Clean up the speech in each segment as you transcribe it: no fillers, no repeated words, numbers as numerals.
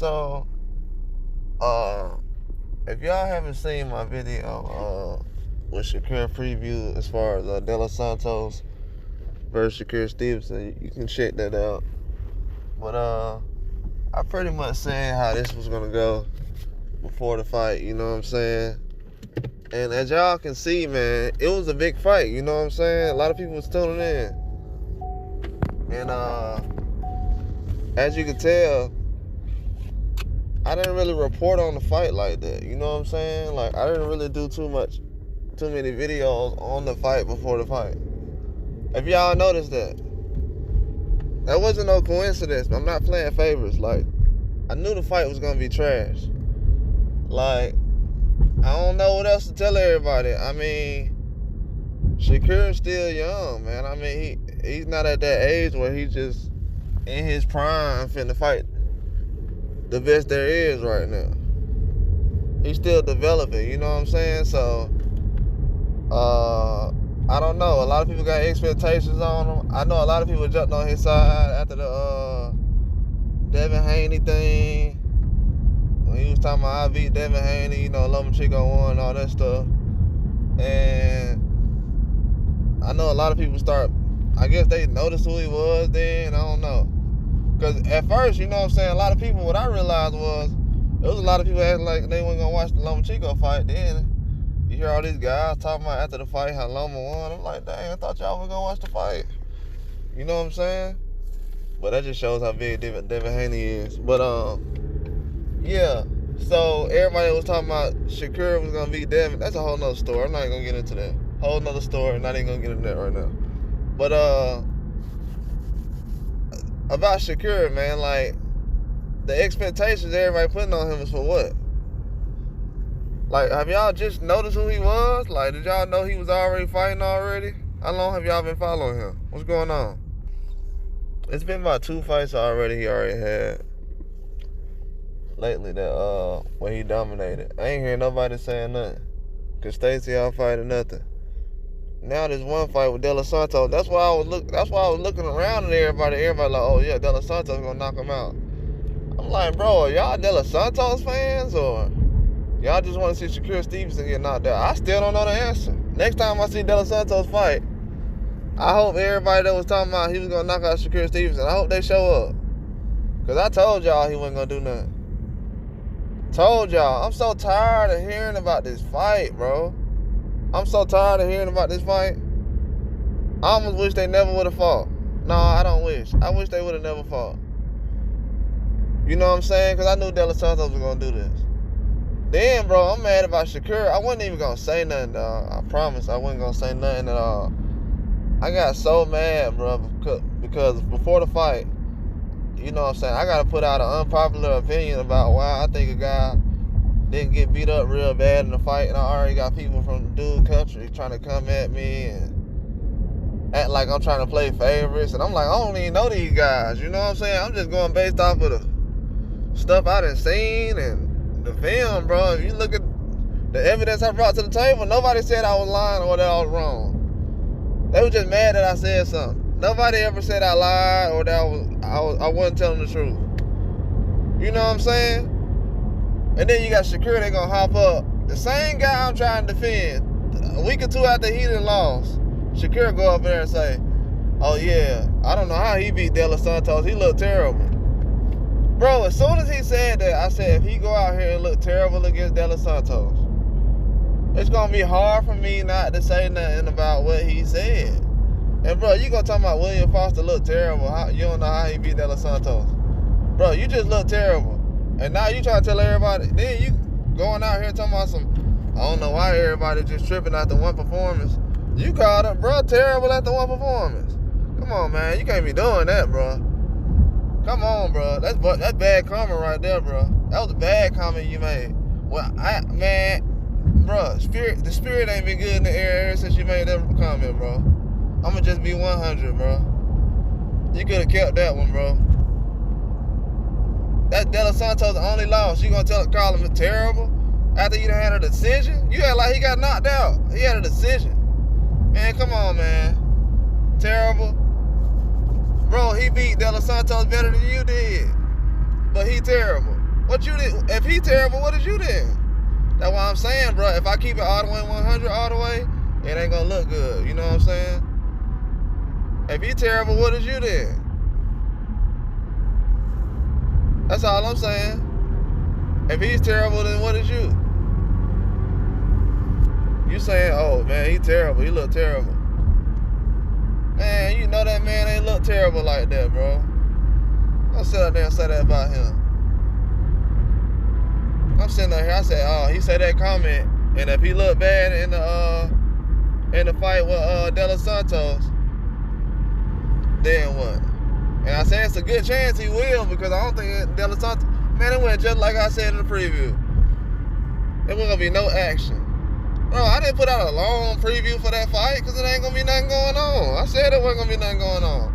So, if y'all haven't seen my video with Shakur preview as far as De Los Santos versus Shakur Stevenson, you can check that out. But I pretty much said how this was gonna go before the fight, you know what I'm saying? And as y'all can see, man, it was a big fight, you know what I'm saying? A lot of people was tuning in. And as you can tell, I didn't really report on the fight like that, you know what I'm saying? Like, I didn't really do too many videos on the fight before the fight. If y'all noticed that wasn't no coincidence. I'm not playing favorites. Like, I knew the fight was gonna be trash. Like, I don't know what else to tell everybody. I mean, Shakur's still young, man. I mean, he's not at that age where he's just in his prime finna fight the best there is right now. He's still developing, you know what I'm saying? So, I don't know. A lot of people got expectations on him. I know a lot of people jumped on his side after the Devin Haney thing. When he was talking about I beat Devin Haney, you know, Lomachenko won and all that stuff. And I know a lot of people I guess they noticed who he was then. I don't know. Because at first, you know what I'm saying, a lot of people, what I realized was, there was a lot of people acting like they weren't going to watch the Lomachenko fight. Then you hear all these guys talking about after the fight how Loma won. I'm like, dang, I thought y'all were going to watch the fight. You know what I'm saying? But that just shows how big Devin Haney is. But, yeah. So everybody was talking about Shakur was going to beat Devin. That's a whole nother story. I'm not going to get into that. Whole nother story. Not even going to get into that right now. But, about Shakur, man, like, the expectations everybody putting on him is for what? Like, have y'all just noticed who he was? Like, did y'all know he was already fighting already? How long have y'all been following him? What's going on? It's been about 2 fights already he already had lately that where he dominated. I ain't hear nobody saying nothing. Cause Stacy out fighting nothing. Now there's one fight with De Los Santos. That's why I was looking around at everybody. Everybody like, oh yeah, De Los Santos gonna knock him out. I'm like, bro, are y'all De Los Santos fans or y'all just want to see Shakur Stevenson get knocked out? I still don't know the answer. Next time I see De Los Santos fight, I hope everybody that was talking about he was gonna knock out Shakur Stevenson, I hope they show up. Cause I told y'all he wasn't gonna do nothing. Told y'all. I'm so tired of hearing about this fight, bro. I'm so tired of hearing about this fight. I almost wish they never would have fought. No, I don't wish. I wish they would have never fought. You know what I'm saying? Because I knew De Los Santos was going to do this. Then, bro, I'm mad about Shakur. I wasn't even going to say nothing, dog. I promise I wasn't going to say nothing at all. I got so mad, bro, because before the fight, you know what I'm saying, I got to put out an unpopular opinion about why I think a guy didn't get beat up real bad in the fight, and I already got people from the dude country trying to come at me and act like I'm trying to play favorites, and I'm like, I don't even know these guys, you know what I'm saying? I'm just going based off of the stuff I done seen and the film, bro. If you look at the evidence I brought to the table, nobody said I was lying or that I was wrong. They were just mad that I said something. Nobody ever said I lied or that I wasn't telling the truth. You know what I'm saying? And then you got Shakur, they gonna hop up. The same guy I'm trying to defend, a week or two after he done lost, Shakur go up there and say, oh yeah, I don't know how he beat De Los Santos. He looked terrible. Bro, as soon as he said that, I said, if he go out here and look terrible against De Los Santos, it's gonna be hard for me not to say nothing about what he said. And bro, you gonna talk about William Foster look terrible. You don't know how he beat De Los Santos. Bro, you just look terrible. And now you trying to tell everybody, then you going out here talking about some, I don't know why everybody just tripping after one performance. You called up, bro, terrible after one performance. Come on, man, you can't be doing that, bro. Come on, bro. That's bad comment right there, bro. That was a bad comment you made. Well, bro, the spirit ain't been good in the air ever since you made that comment, bro. I'ma just be 100, bro. You could have kept that one, bro. That De Los Santos the only loss. You gonna call him terrible after you done had a decision? You act like he got knocked out. He had a decision. Man, come on, man. Terrible. Bro, he beat De Los Santos better than you did. But he terrible. What you did? If he terrible, what is you then? That's what I'm saying, bro. If I keep it all the way 100 all the way, it ain't gonna look good. You know what I'm saying? If he terrible, what is you then? That's all I'm saying. If he's terrible, then what is you? You saying, oh man, he terrible. He look terrible. Man, you know that man ain't look terrible like that, bro. Don't sit up there and say that about him. I'm sitting up here, I said, oh, he said that comment, and if he look bad in the fight with De Los Santos, then what? And I said it's a good chance he will, because I don't think De Los Santos, man, it went just like I said in the preview. There wasn't gonna be no action. Bro, I didn't put out a long preview for that fight because it ain't gonna be nothing going on. I said it wasn't gonna be nothing going on.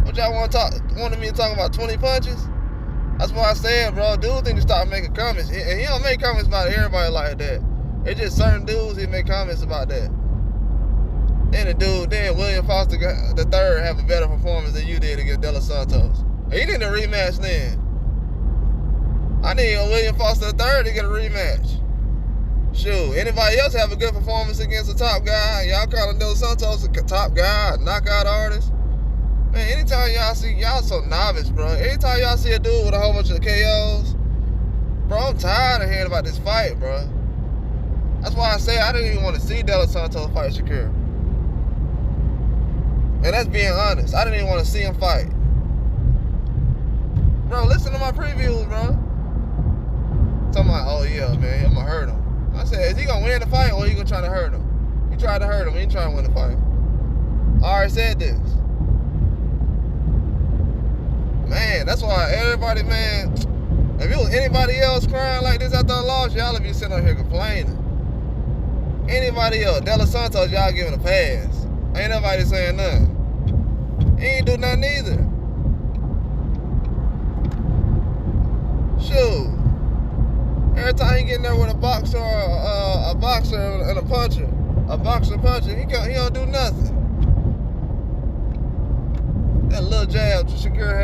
What y'all wanted me to talk about 20 punches? That's why I said, bro, dudes need to start making comments. And he don't make comments about everybody like that. It's just certain dudes he make comments about that. Then William Foster the third have a better performance than you did against De Los Santos. He need a rematch then. I need William Foster the third to get a rematch. Shoot, anybody else have a good performance against a top guy? Y'all calling De Los Santos a top guy, a knockout artist? Man, anytime y'all see, y'all so novice, bro. Anytime y'all see a dude with a whole bunch of KOs, bro, I'm tired of hearing about this fight, bro. That's why I say I didn't even want to see De Los Santos fight Shakur. And that's being honest. I didn't even want to see him fight. Bro, listen to my previews, bro. Talking about, oh yeah, man, I'm gonna hurt him. I said, is he gonna win the fight or he gonna try to hurt him? He tried to hurt him, he ain't trying to win the fight. I already said this. Man, that's why everybody, man, if it was anybody else crying like this after a loss, y'all would be sitting up here complaining. Anybody else, De Los Santos, y'all giving a pass. Ain't nobody saying nothing. He ain't do nothing either. Shoot. Every time he get in there with a boxer or a boxer and a puncher, a boxer puncher, he don't do nothing. That little jab Shakur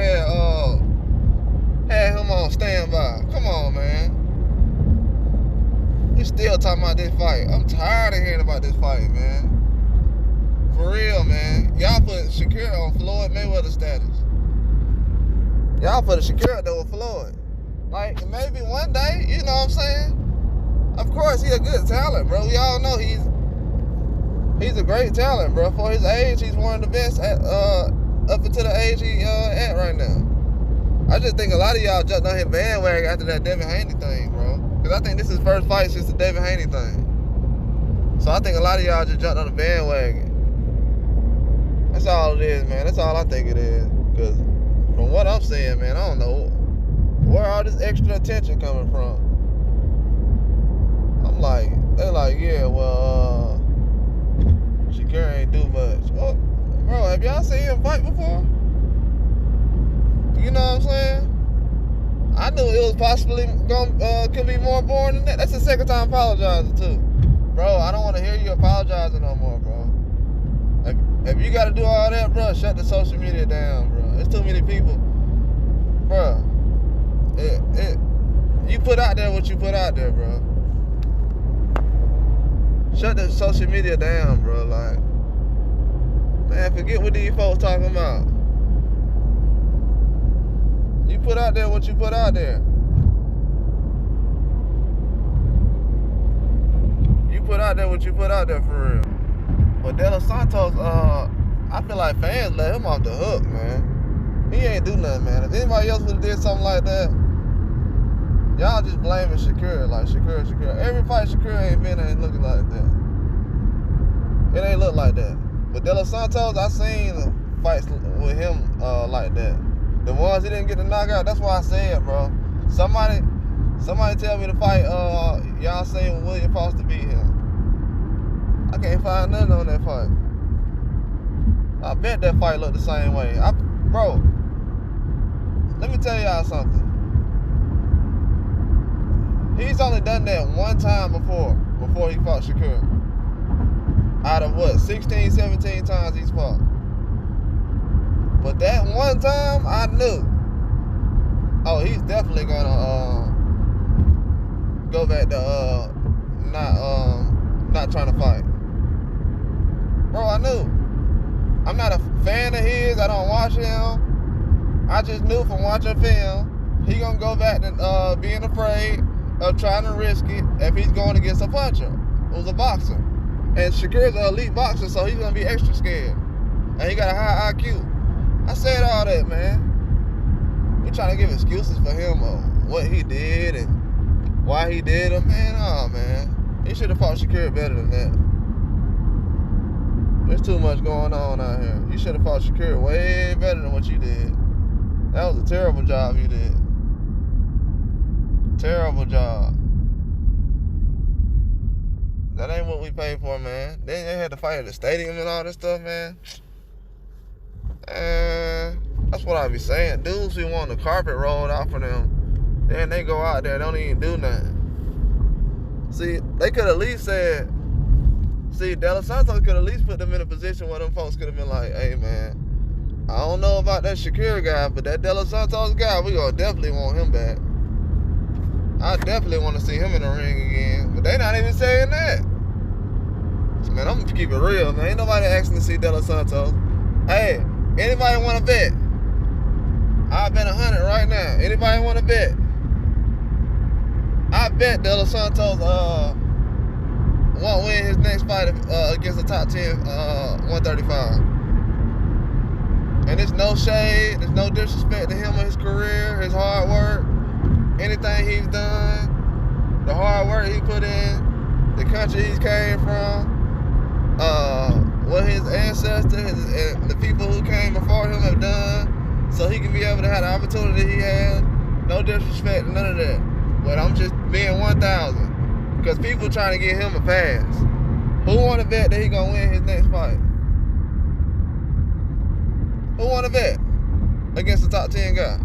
had him on standby. Come on, man. We still talking about this fight. I'm tired of hearing about this fight, man. For real, man. Y'all put Shakur on Floyd Mayweather status. Y'all put Shakur up there with Floyd. Like, maybe one day, you know what I'm saying? Of course, he a good talent, bro. We all know he's a great talent, bro. For his age, he's one of the best at, up until the age he at right now. I just think a lot of y'all jumped on his bandwagon after that Devin Haney thing, bro. Because I think this is his first fight since the Devin Haney thing. So I think a lot of y'all just jumped on the bandwagon. That's all it is, man. That's all I think it is. Because from what I'm seeing, man, I don't know where all this extra attention coming from. I'm like, they're like, yeah, well, Shakur ain't do much. Oh, bro, have y'all seen him fight before? You know what I'm saying? I knew it was possibly could be more boring than that. That's the second time apologizing too. Bro, I don't want to hear you apologizing no more, bro. If you got to do all that, bro, shut the social media down, bro. There's too many people. Bro, you put out there what you put out there, bro. Shut the social media down, bro. Like, man, forget what these folks talking about. You put out there what you put out there. You put out there what you put out there for real. But De Los Santos, I feel like fans let him off the hook, man. He ain't do nothing, man. If anybody else would have did something like that, y'all just blaming Shakur. Like, Shakur. Every fight Shakur ain't been ain't looking like that. It ain't look like that. But De Los Santos, I seen fights with him like that. The ones he didn't get the knockout, that's why I said, bro. Somebody tell me the fight y'all seen when William Foster beat him. I can't find nothing on that fight. I bet that fight looked the same way. Bro, let me tell y'all something. He's only done that one time before he fought Shakur. Out of what, 16, 17 times he's fought. But that one time, I knew, oh, he's definitely gonna go back to not trying to fight. Bro, I knew. I'm not a fan of his. I don't watch him. I just knew from watching film, he gonna go back to being afraid of trying to risk it if he's going against a puncher who's a boxer. And Shakur's an elite boxer, so he's gonna be extra scared. And he got a high IQ. I said all that, man. We trying to give excuses for him on what he did and why he did it, man. Oh, man. He should have fought Shakur better than that. There's too much going on out here. You should have fought Shakur way better than what you did. That was a terrible job you did. Terrible job. That ain't what we paid for, man. Then they had to fight at the stadium and all this stuff, man. That's what I be saying. Dudes who want the carpet rolled out for them, then they go out there and don't even do nothing. See, they could at least said, De Los Santos could at least put them in a position where them folks could have been like, hey, man, I don't know about that Shakur guy, but that De Los Santos guy, we gonna definitely want him back. I definitely want to see him in the ring again. But they not even saying that. So, man, I'm gonna keep it real, man. Ain't nobody asking to see De Los Santos. Hey, anybody want to bet? I bet 100 right now. Anybody want to bet? I bet De Los Santos won't win his next fight against the top 10 135. And there's no shade, there's no disrespect to him or his career, his hard work, anything he's done, the hard work he put in, the country he came from, what his ancestors and the people who came before him have done, so he can be able to have the opportunity he had. No disrespect, none of that. But I'm just being 1,000. Because people trying to get him a pass. Who want to bet that he going to win his next fight? Who want to bet against the top 10 guy?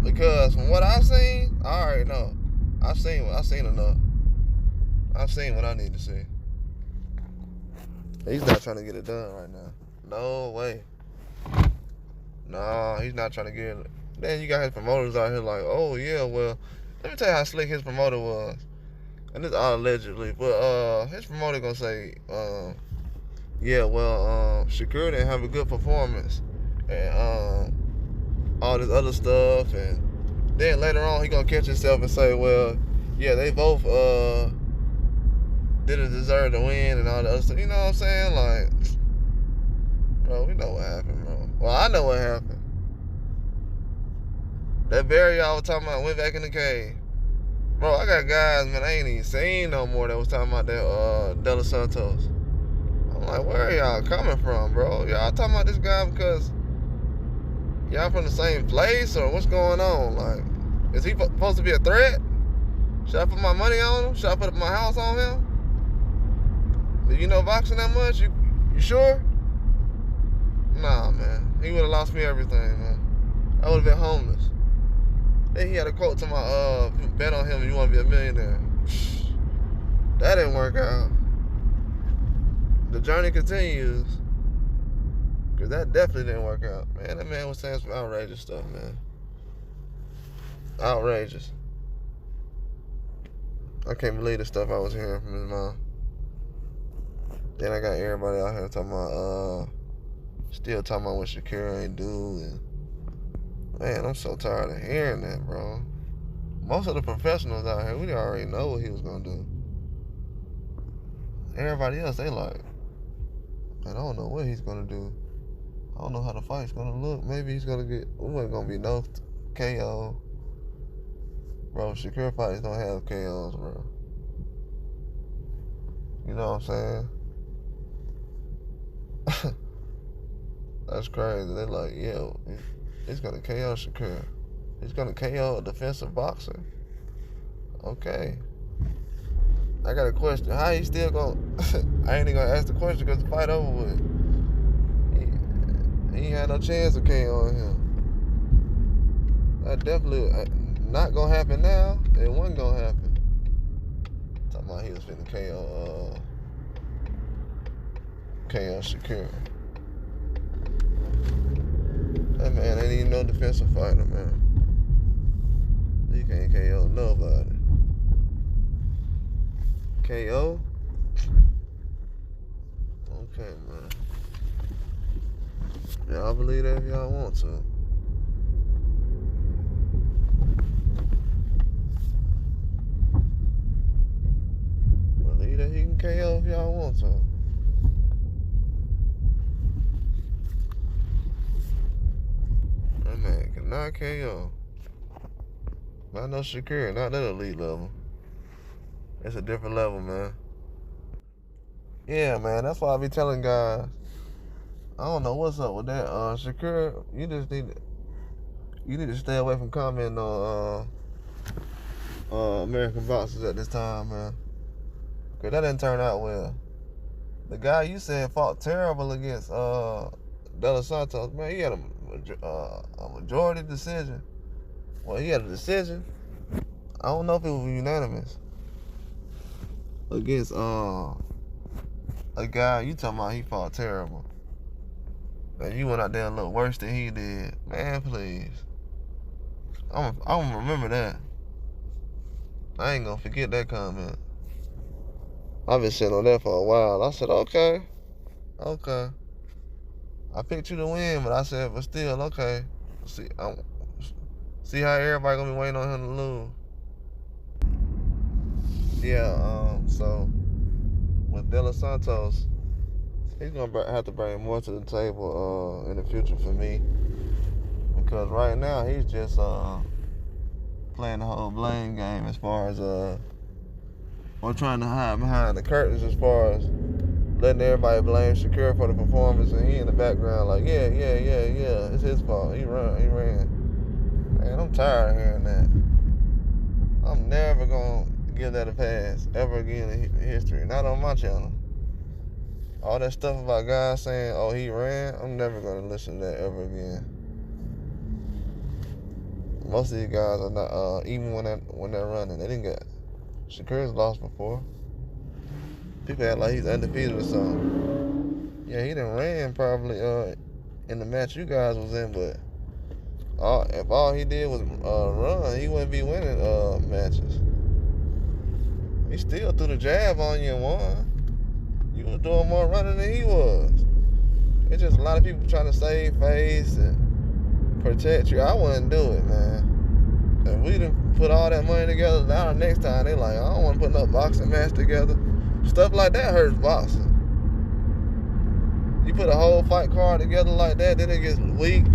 Because from what I've seen, I already know. I've seen enough. I've seen what I need to see. He's not trying to get it done right now. No way. No, he's not trying to get it. Then you got his promoters out here like, oh yeah, well, let me tell you how slick his promoter was. And this all allegedly, but his promoter gonna say, yeah, well, Shakur didn't have a good performance, and all this other stuff, and then later on he gonna catch himself and say, well, yeah, they both didn't deserve to win and all the other stuff. You know what I'm saying? Like, bro, we know what happened, bro. Well, I know what happened. That Barry y'all was talking about went back in the cave. Bro, I got guys, man, I ain't even seen no more that was talking about that De Los Santos. I'm like, where are y'all coming from, bro? Y'all talking about this guy because y'all from the same place or what's going on? Like, is he supposed to be a threat? Should I put my money on him? Should I put my house on him? Do you know boxing that much? You sure? Nah, man. He would have lost me everything, man. I would have been homeless. Then he had a quote to my bet on him, you want to be a millionaire. That didn't work out. The journey continues. Because that definitely didn't work out. Man, that man was saying some outrageous stuff, man. Outrageous. I can't believe the stuff I was hearing from his mom. Then I got everybody out here talking about, still talking about what Shakur ain't do. And man, I'm so tired of hearing that, bro. Most of the professionals out here, we already know what he was gonna do. Everybody else, they like, man, I don't know what he's gonna do. I don't know how the fight's gonna look. Maybe he's gonna get, we ain't gonna be no KO. Bro, Shakur fights don't have KOs, bro. You know what I'm saying? That's crazy. They're like, yeah, he's gonna KO Shakur. He's gonna KO a defensive boxer. Okay. I got a question. How he still gonna? I ain't even gonna ask the question because the fight over with. He ain't had no chance of KOing him. That definitely not gonna happen now. It wasn't gonna happen. Talking about he was finna KO Shakur. That man ain't even no defensive fighter, man. He can't KO nobody. KO? Okay, man. Y'all believe that if y'all want to. Believe that he can KO if y'all want to. That man cannot KO. Not no Shakur, not that elite level. It's a different level, man. Yeah, man, that's why I be telling guys, I don't know what's up with that. Shakur, you need to stay away from commenting on American boxers at this time, man. Cause that didn't turn out well. The guy you said fought terrible against Santos, man, he had a majority decision. Well, he had a decision. I don't know if it was unanimous. Against a guy you talking about he fought terrible. Man, you went out there and looked worse than he did. Man, please. I'm gonna remember that. I ain't gonna forget that comment. I've been sitting on that for a while. I said, okay. I picked you to win, but I said, but still, okay. See how everybody gonna be waiting on him to lose. Yeah, so with Santos, he's gonna have to bring more to the table in the future for me, because right now he's just playing the whole blame game as far as or trying to hide behind the curtains as far as letting everybody blame Shakur for the performance, and he in the background like, yeah, it's his fault. He ran. Man, I'm tired of hearing that. I'm never gonna give that a pass ever again in history. Not on my channel. All that stuff about guys saying, oh, he ran, I'm never gonna listen to that ever again. Most of these guys are not, even when they're running, they didn't get. Shakur's lost before. People act like he's undefeated or something. Yeah, he done ran probably in the match you guys was in, but if all he did was run, he wouldn't be winning matches. He still threw the jab on you and won. You was doing more running than he was. It's just a lot of people trying to save face and protect you. I wouldn't do it, man. If we done put all that money together, now the next time they like, I don't want to put no boxing match together. Stuff like that hurts boxing. You put a whole fight card together like that, then it gets weak.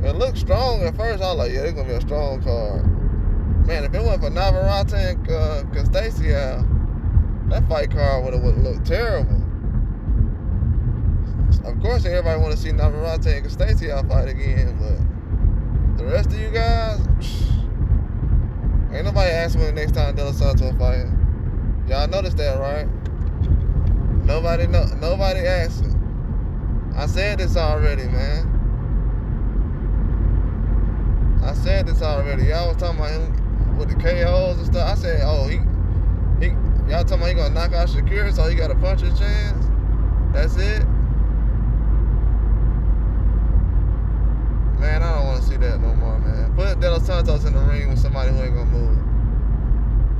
It looked strong at first. I was like, yeah, it's going to be a strong card. Man, if it wasn't for Navarrete and Castasiel, that fight card would have looked terrible. Of course, everybody want to see Navarrete and Castasiel fight again, but the rest of you guys, ain't nobody asking when the next time Santos fighting. Y'all noticed that, right? Nobody asking. I said this already, man. I said this already. Y'all was talking about him with the KOs and stuff. I said, oh, y'all talking about he gonna knock out Shakur, so he got a puncher's chance? That's it? Man, I don't want to see that no more, man. Put Santos in the ring with somebody who ain't gonna move.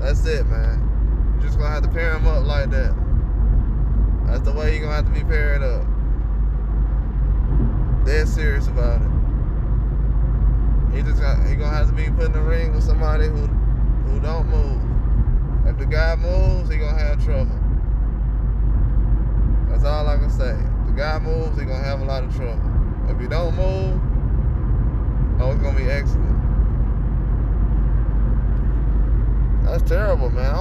That's it, man. You're just gonna have to pair him up like that. That's the way you're gonna have to be paired up. Dead serious about it. He gonna have to be put in the ring with somebody who don't move. If the guy moves, he gonna have trouble. That's all I can say. If the guy moves, he gonna have a lot of trouble. If he don't move, oh, it's gonna be excellent. That's terrible, man. I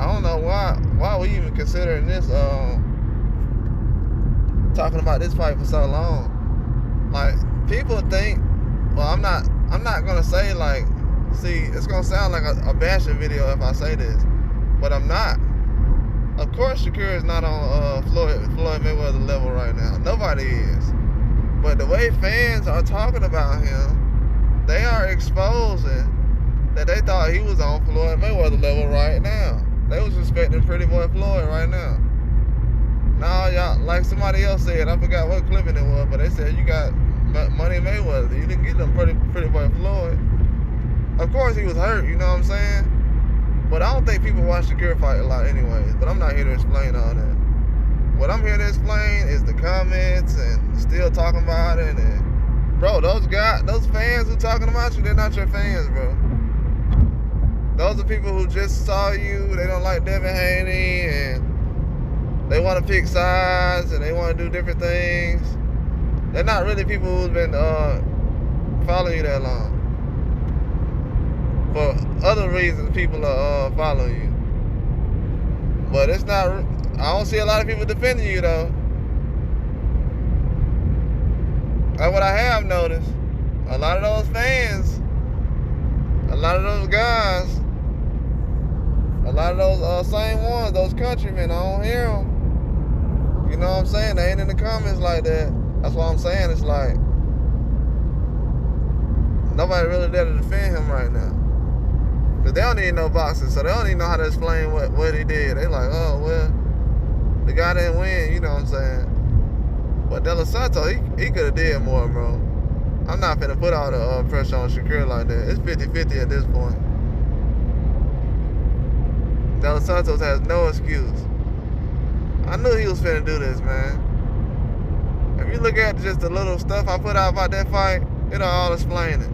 don't know why we even considering this talking about this fight for so long. Like, people think, well, I'm not gonna say, like, see, it's gonna sound like a bashing video if I say this, but I'm not. Of course, Shakur is not on Floyd Mayweather level right now. Nobody is. But the way fans are talking about him, they are exposing that they thought he was on Floyd Mayweather level right now. They was respecting Pretty Boy Floyd right now. Now, y'all, like somebody else said, I forgot what clipping it was, but they said you got Money Mayweather. You didn't get them pretty boy Floyd. Of course, he was hurt. You know what I'm saying? But I don't think people watch Shakur fight a lot, anyways. But I'm not here to explain all that. What I'm here to explain is the comments and still talking about it. And bro, those fans who talking about you, they're not your fans, bro. Those are people who just saw you. They don't like Devin Haney, and they want to pick sides, and they want to do different things. They're not really people who's been following you that long. For other reasons, people are following you. But it's not. I don't see a lot of people defending you, though. That's what I have noticed. A lot of those fans, a lot of those guys, a lot of those same ones, those countrymen, I don't hear them. You know what I'm saying? They ain't in the comments like that. That's what I'm saying. It's like nobody really there to defend him right now. Because they don't even know boxing, so they don't even know how to explain what he did. They like, oh, well, the guy didn't win, you know what I'm saying? But De La Santos, he could have did more, bro. I'm not finna put all the pressure on Shakur like that. It's 50-50 at this point. De La Santos has no excuse. I knew he was finna do this, man. If you look at just the little stuff I put out about that fight, it'll all explain it.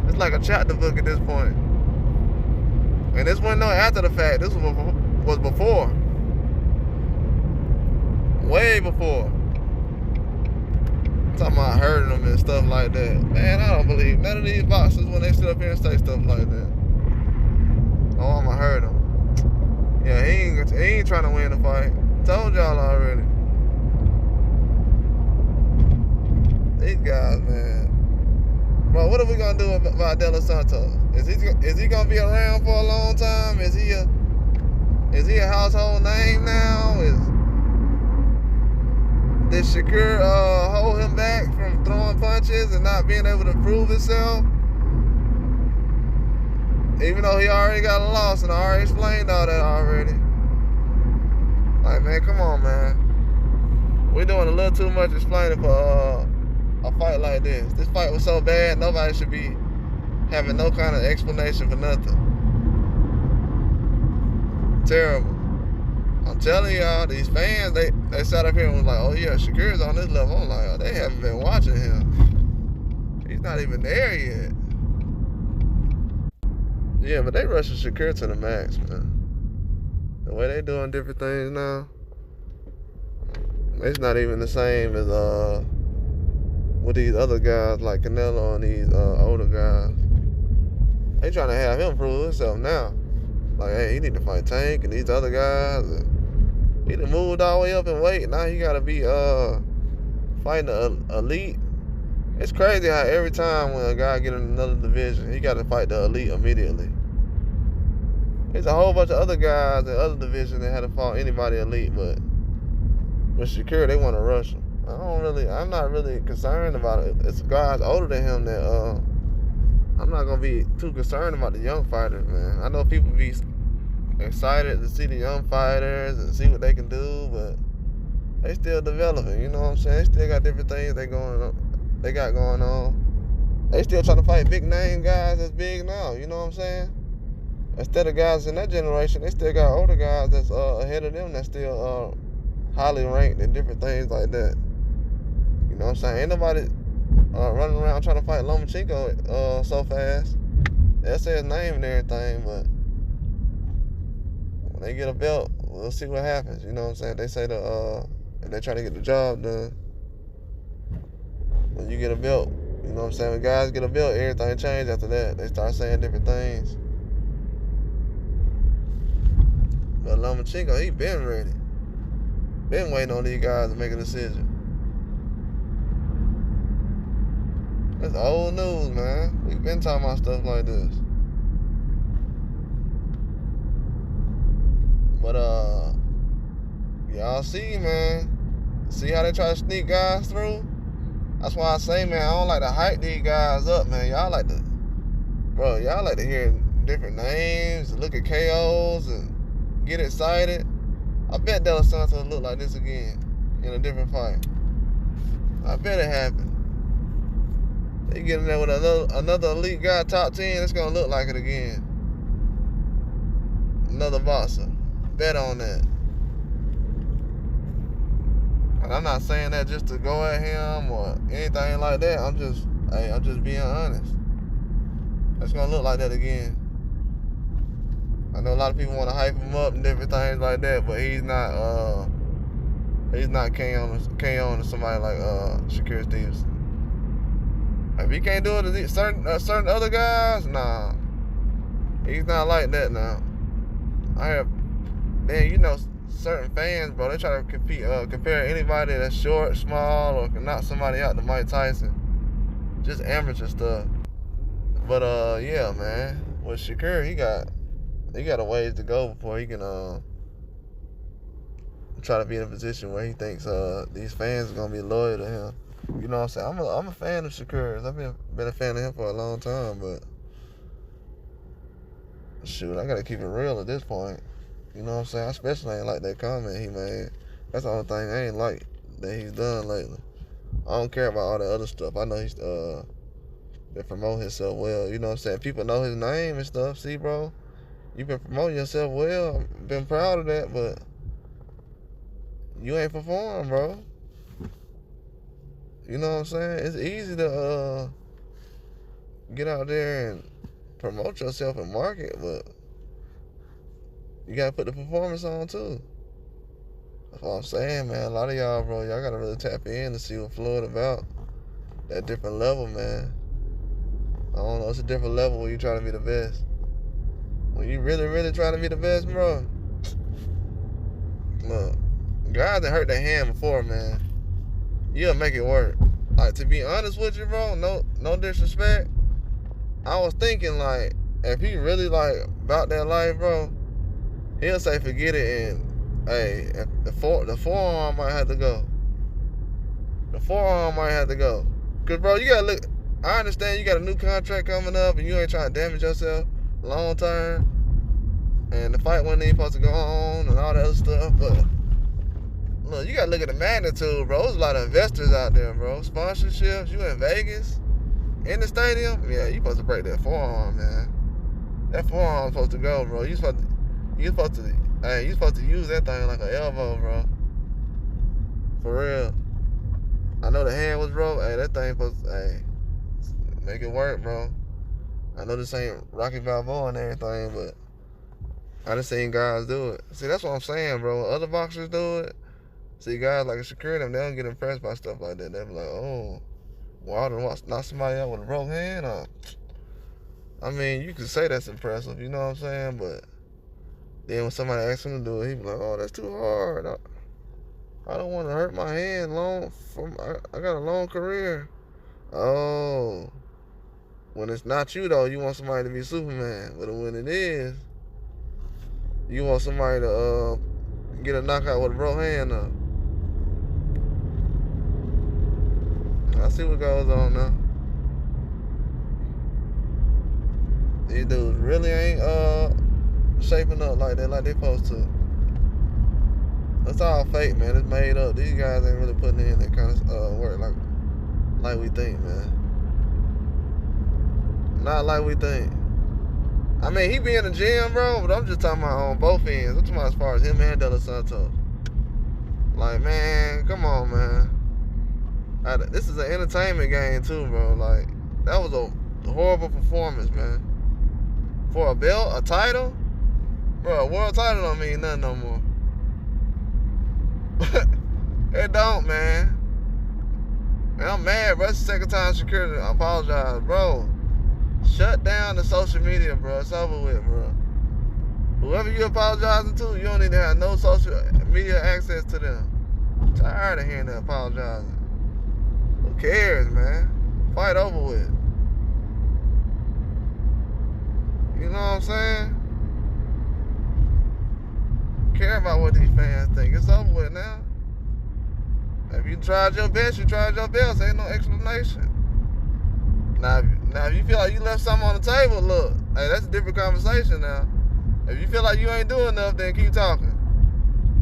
It's like a chapter book at this point. And this wasn't no after the fact. This was before. Way before. I'm talking about hurting them and stuff like that. Man, I don't believe none of these boxers when they sit up here and say stuff like that. Oh, I'ma hurt him. Yeah, he ain't trying to win the fight. Told y'all already. These guys, man. Bro, what are we gonna do about De La Santos? Is he gonna be around for a long time? Is he a household name now? Did Shakur hold him back from throwing punches and not being able to prove himself? Even though he already got a loss, and I already explained all that already. Like, man, come on, man. We're doing a little too much explaining for a fight like this. This fight was so bad, nobody should be having no kind of explanation for nothing. Terrible. I'm telling y'all, these fans, they sat up here and was like, oh yeah, Shakur's on this level. I'm like, oh, they haven't been watching him. He's not even there yet. Yeah, but they rushing Shakur to the max, man. The way they doing different things now, it's not even the same as with these other guys like Canelo and these older guys. They trying to have him prove himself now. Like, hey, he need to fight Tank and these other guys. He done moved all the way up in weight. Now he gotta be fighting the elite. It's crazy how every time when a guy get in another division, he gotta fight the elite immediately. There's a whole bunch of other guys in other divisions that had to fight anybody elite, but with Shakur, they want to rush him. I'm not really concerned about it. It's guys older than him that I'm not gonna be too concerned about the young fighters, man. I know people be excited to see the young fighters and see what they can do, but they still developing, you know what I'm saying? They still got different things they got going on. They still trying to fight big name guys that's big now, you know what I'm saying? Instead of guys in that generation, they still got older guys that's ahead of them that's still highly ranked and different things like that. You know what I'm saying? Ain't nobody running around trying to fight Lomachenko so fast. They'll say his name and everything, but when they get a belt, we'll see what happens. You know what I'm saying? They say if they try to get the job done, when you get a belt, you know what I'm saying? When guys get a belt, everything changes after that. They start saying different things. But Lomachenko, he been ready. Been waiting on these guys to make a decision. That's old news, man. We've been talking about stuff like this. But y'all see, man. See how they try to sneak guys through? That's why I say, man, I don't like to hype these guys up, man. Y'all like to hear different names, look at KOs and get excited. I bet De La Santos will look like this again in a different fight. I bet it happened. He get in there with another elite guy, top 10, it's gonna look like it again. Another boxer. Bet on that. And I'm not saying that just to go at him or anything like that. I'm just being honest. It's gonna look like that again. I know a lot of people want to hype him up and different things like that, but he's not KO to somebody like Shakur Stevenson. If he can't do it to certain other guys, nah. He's not like that now. Certain fans, bro, they try to compare anybody that's short, small, or can knock somebody out to Mike Tyson. Just amateur stuff. But yeah, man. With Shakur, he got a ways to go before he can try to be in a position where he thinks these fans are gonna be loyal to him. You know what I'm saying? I'm a fan of Shakur. I've been a fan of him for a long time, but shoot, I gotta keep it real at this point. You know what I'm saying? I especially ain't like that comment he made. That's the only thing I ain't like that he's done lately. I don't care about all the other stuff. I know he's been promoting himself well. You know what I'm saying? People know his name and stuff. See, bro, you've been promoting yourself well. I've been proud of that, but you ain't performed, bro. You know what I'm saying? It's easy to get out there and promote yourself and market, but you gotta put the performance on too. That's what I'm saying, man. A lot of y'all, bro, y'all gotta really tap in to see what Floyd about. That different level, man. I don't know, it's a different level when you trying to be the best. When you really, really trying to be the best, bro. Look, guys that hurt their hand before, man, you'll make it work. Like, to be honest with you, bro, no disrespect. I was thinking, like, if he really, like, about that life, bro, he'll say forget it, and hey, the forearm might have to go. The forearm might have to go. Cause, bro, you gotta look. I understand you got a new contract coming up, and you ain't trying to damage yourself long term. And the fight wasn't even supposed to go on, and all that other stuff. But look, you gotta look at the magnitude, bro. There's a lot of investors out there, bro. Sponsorships. You in Vegas, in the stadium. Yeah, you supposed to break that forearm, man. That forearm's supposed to go, bro. You supposed to use that thing like an elbow, bro. For real. I know the hand was broke. Hey, that thing supposed to, make it work, bro. I know this ain't Rocky Balboa and everything, but I done seen guys do it. See, that's what I'm saying, bro. When other boxers do it, see, guys like Shakur, they don't get impressed by stuff like that. They be like, oh, Wilder knock somebody out with a broke hand? I mean, you could say that's impressive, you know what I'm saying? But then when somebody asks him to do it, he be like, oh, that's too hard. I don't want to hurt my hand I got a long career. Oh. When it's not you, though, you want somebody to be Superman. But when it is, you want somebody to get a knockout with a broke hand up. I see what goes on now. These dudes really ain't shaping up like that, like they supposed to. That's all fake, man. It's made up. These guys ain't really putting in that kind of work like we think, man. Not like we think. I mean, he be in the gym, bro, but I'm just talking about on both ends. I'm talking about as far as him and Santos. Like, man, come on, man. This is an entertainment game, too, bro. Like, that was a horrible performance, man. For a belt, a title? Bro, a world title don't mean nothing no more. It don't, man. And I'm mad, bro. That's the second time Shakur apologized, bro. Shut down the social media, bro. It's over with, bro. Whoever you apologizing to, you don't need to have no social media access to them. I'm tired of hearing that apologizing. Who cares, man? Fight over with. You know what I'm saying? Care about what these fans think. It's over with now. If you tried your best, you tried your best. Ain't no explanation. Now, if you feel like you left something on the table, look, hey, that's a different conversation now. If you feel like you ain't doing enough, then keep talking.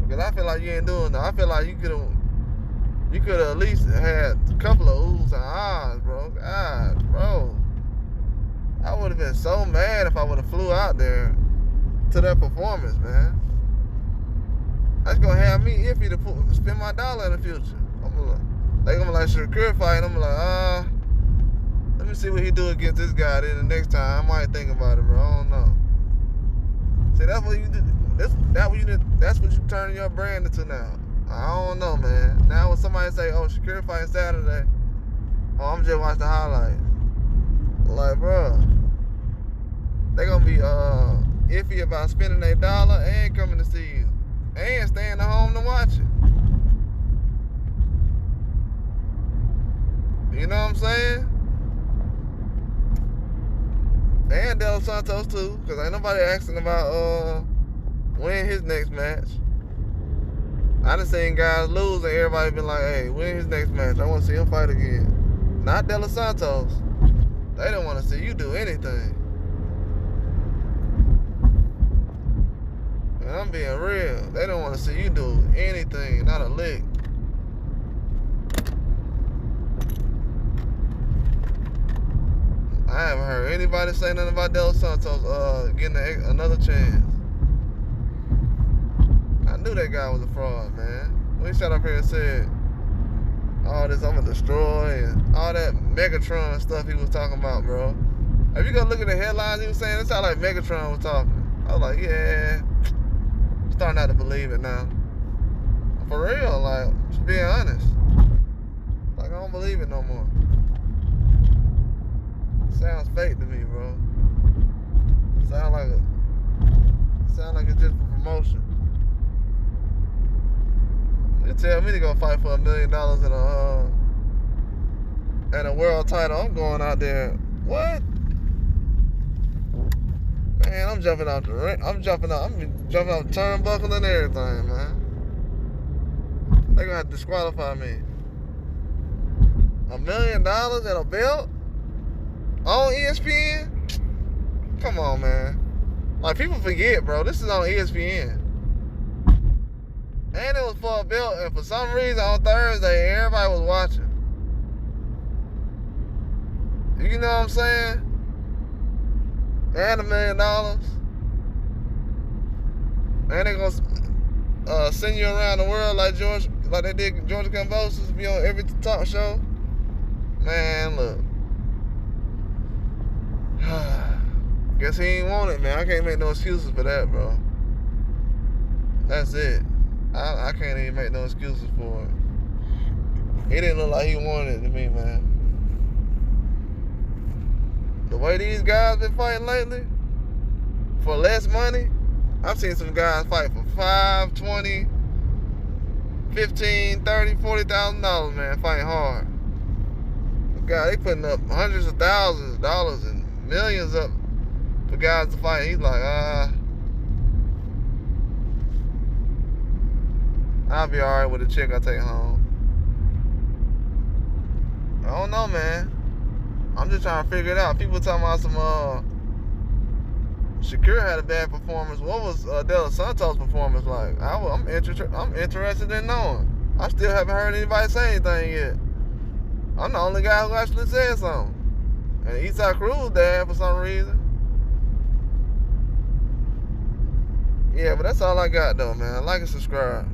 Because I feel like you ain't doing enough. I feel like you could have at least had a couple of oohs and ahs, bro. God. so mad if I would have flew out there to that performance, man. That's gonna have me iffy to spend my dollar in the future. They gonna be like Shakur fight. I'm like, let me see what he do against this guy. Then the next time, I might think about it, bro. I don't know. See, that's what you do. That's what you turn your brand into now. I don't know, man. Now when somebody say, "Oh, Shakur fight Saturday," oh, I'm just watching the highlight. Like, bro, they gonna be iffy about spending their dollar and coming to see you, and staying at home to watch it. You know what I'm saying? And Del Santos too, because ain't nobody asking about when his next match. I done seen guys lose and everybody been like, hey, when his next match? I want to see him fight again. Not De Los Santos. They don't want to see you do anything. And I'm being real. They don't want to see you do anything, not a lick. I haven't heard anybody say nothing about De Los Santos getting another chance. I knew that guy was a fraud, man. When he sat up here and said all this, I'm gonna destroy, and all that Megatron stuff he was talking about, bro. If you go look at the headlines he was saying, it sounded like Megatron was talking. I was like, yeah, I'm starting not to believe it now. For real, like, just being honest. Like, I don't believe it no more. Sounds fake to me, bro. Sound like it's just for promotion. You tell me to go fight for $1 million in a world title. I'm going out there. What? Man, I'm jumping out the ring. I'm jumping out the turnbuckle and everything, man. They gonna have to disqualify me. $1 million and a belt? On ESPN? Come on, man. Like, people forget, bro. This is on ESPN. And it was for a belt, and for some reason on Thursday, everybody was watching. You know what I'm saying? And $1 million. And they gonna send you around the world like they did Georgia Cambosis, be on every talk show. Man, look. Guess he ain't want it, man. I can't make no excuses for that, bro. That's it. I can't even make no excuses for it. He didn't look like he wanted it to me, man. The way these guys been fighting lately, for less money, I've seen some guys fight for $5, $20, $15, $30, $40,000, man, fighting hard. God, they putting up hundreds of thousands of dollars and millions up for guys to fight. He's like, I'll be alright with the chick I take home. I don't know, man. I'm just trying to figure it out. People talking about some Shakur had a bad performance. What was De Los Santos' performance like? I'm interested in knowing. I still haven't heard anybody say anything yet. I'm the only guy who actually said something. And Eastside Cruz there for some reason. Yeah, but that's all I got though, man. Like and subscribe.